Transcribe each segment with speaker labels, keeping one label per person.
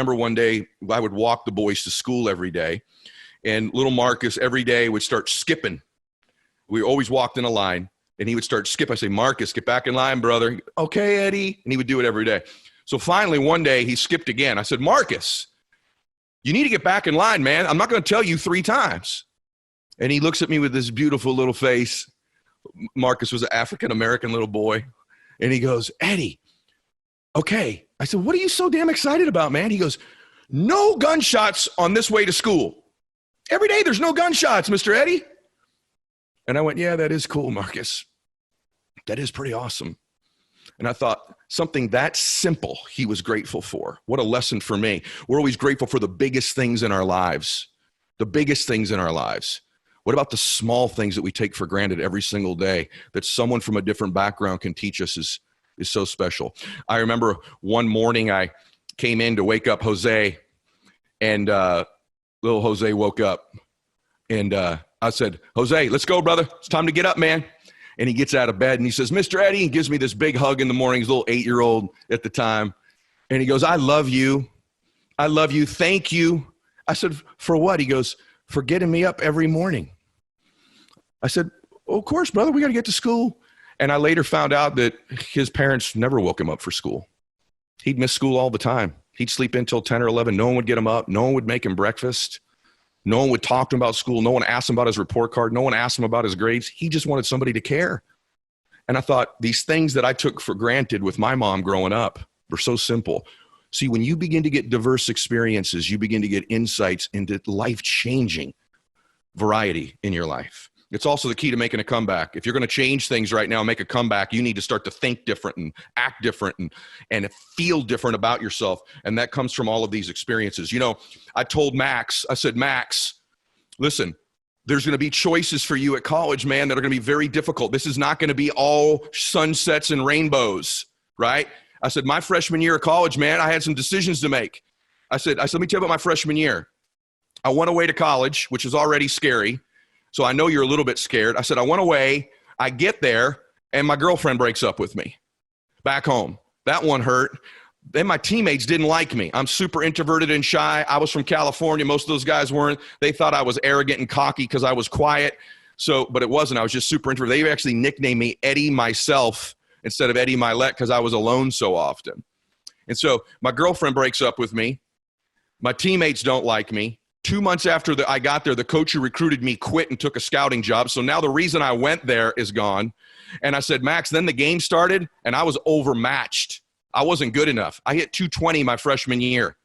Speaker 1: remember one day I would walk the boys to school every day, and little Marcus every day would start skipping. We always walked in a line, and he would start skipping. I say, Marcus, get back in line, brother. Okay, Eddie. And he would do it every day. So finally, one day, he skipped again. I said, Marcus, you need to get back in line, man. I'm not going to tell you 3 times. And he looks at me with this beautiful little face. Marcus was an African-American little boy. And he goes, Eddie, okay. I said, what are you so damn excited about, man? He goes, no gunshots on this way to school. Every day there's no gunshots, Mr. Eddie. And I went, yeah, that is cool, Marcus. That is pretty awesome. And I thought, something that simple he was grateful for. What a lesson for me. We're always grateful for the biggest things in our lives. The biggest things in our lives. What about the small things that we take for granted every single day that someone from a different background can teach us is so special? I remember one morning I came in to wake up Jose, and little Jose woke up, and I said, Jose, let's go, brother. It's time to get up, man. And he gets out of bed and he says, Mr. Eddie, and gives me this big hug in the morning. He's a little 8-year-old at the time. And he goes, I love you. I love you. Thank you. I said, for what? He goes, for getting me up every morning. I said, well, of course, brother, we got to get to school. And I later found out that his parents never woke him up for school. He'd miss school all the time. He'd sleep in until 10 or 11. No one would get him up. No one would make him breakfast. No one would talk to him about school. No one asked him about his report card. No one asked him about his grades. He just wanted somebody to care. And I thought, these things that I took for granted with my mom growing up were so simple. See, when you begin to get diverse experiences, you begin to get insights into life-changing variety in your life. It's also the key to making a comeback. If you're going to change things right now, make a comeback, you need to start to think different and act different and feel different about yourself. And that comes from all of these experiences. You know, I told Max, I said, Max, listen, there's going to be choices for you at college, man, that are going to be very difficult. This is not going to be all sunsets and rainbows, right? I said, my freshman year of college, man, I had some decisions to make. I said, let me tell you about my freshman year. I went away to college, which is already scary. So I know you're a little bit scared. I said, I went away, I get there, and my girlfriend breaks up with me back home. That one hurt. Then my teammates didn't like me. I'm super introverted and shy. I was from California. Most of those guys weren't. They thought I was arrogant and cocky because I was quiet. But it wasn't. I was just super introverted. They actually nicknamed me Eddie Myself instead of Eddie Milet because I was alone so often. And so my girlfriend breaks up with me. My teammates don't like me. 2 months after I got there, the coach who recruited me quit and took a scouting job. So now the reason I went there is gone. And I said, Max, then the game started, and I was overmatched. I wasn't good enough. I hit 220 my freshman year.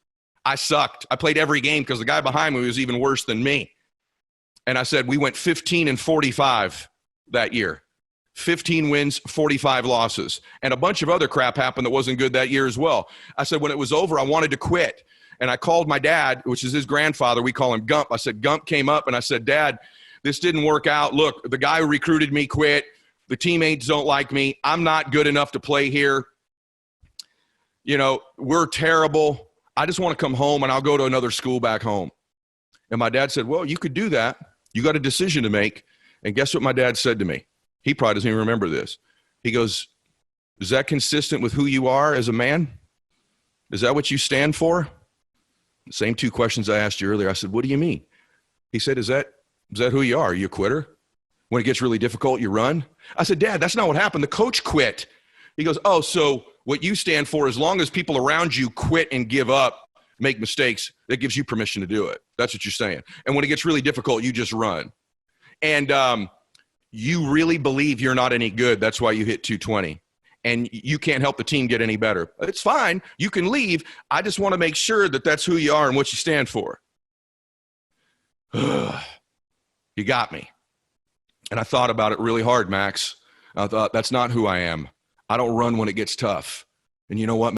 Speaker 1: I sucked. I played every game because the guy behind me was even worse than me. And I said, we went 15-45 that year. 15 wins, 45 losses. And a bunch of other crap happened that wasn't good that year as well. I said, when it was over, I wanted to quit. And I called my dad, which is his grandfather. We call him Gump. I said, Gump came up and I said, Dad, this didn't work out. Look, the guy who recruited me quit. The teammates don't like me. I'm not good enough to play here. You know, we're terrible. I just want to come home and I'll go to another school back home. And my dad said, well, you could do that. You got a decision to make. And guess what my dad said to me? He probably doesn't even remember this. He goes, is that consistent with who you are as a man? Is that what you stand for? The same 2 questions I asked you earlier. I said, what do you mean? He said, is that who you are? Are you a quitter? When it gets really difficult, you run? I said, Dad, that's not what happened. The coach quit. He goes, oh, so what you stand for, as long as people around you quit and give up, make mistakes, that gives you permission to do it. That's what you're saying. And when it gets really difficult, you just run. And you really believe you're not any good. That's why you hit 220. And you can't help the team get any better. It's fine. You can leave. I just want to make sure that that's who you are and what you stand for. You got me. And I thought about it really hard, Max. I thought, that's not who I am. I don't run when it gets tough. And you know what?